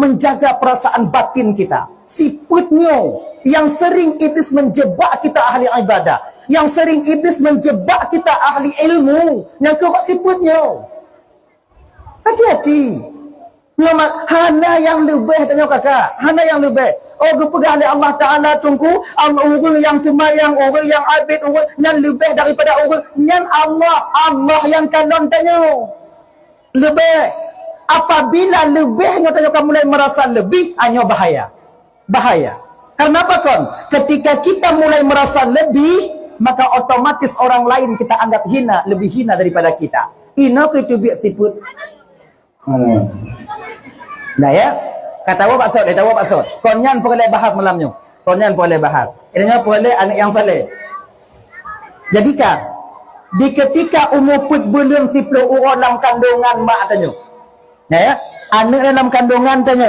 menjaga perasaan batin kita. Sifatnya yang sering iblis menjebak kita ahli ibadah, yang sering iblis menjebak kita ahli ilmu, yang keempat sifatnya. Hati-hati. Hana yang lebih, tanya kakak, hana yang lebih. Oh, kepegang oleh Allah Ta'ala tunggu, orang yang semayang, orang yang abid, orang yang lebih daripada orang, yang Allah yang kanon tanya. Lebih. Apabila lebihnya tanya kamu mulai merasa lebih, hanya bahaya. Bahaya. Karena apa kon? Ketika kita mulai merasa lebih, maka otomatis orang lain kita anggap hina, lebih hina daripada kita. Ina itu biar tiput. Nah ya, kata wa Pak Sod, kata wa Pak Sod. Konyan boleh bahas malamnya. Konyan boleh bahas. Ini boleh anak yang boleh. Jadikan di ketika umur put belum 10 orang dalam kandungan mak tanya. Nah ya, anak dalam kandungan tanya.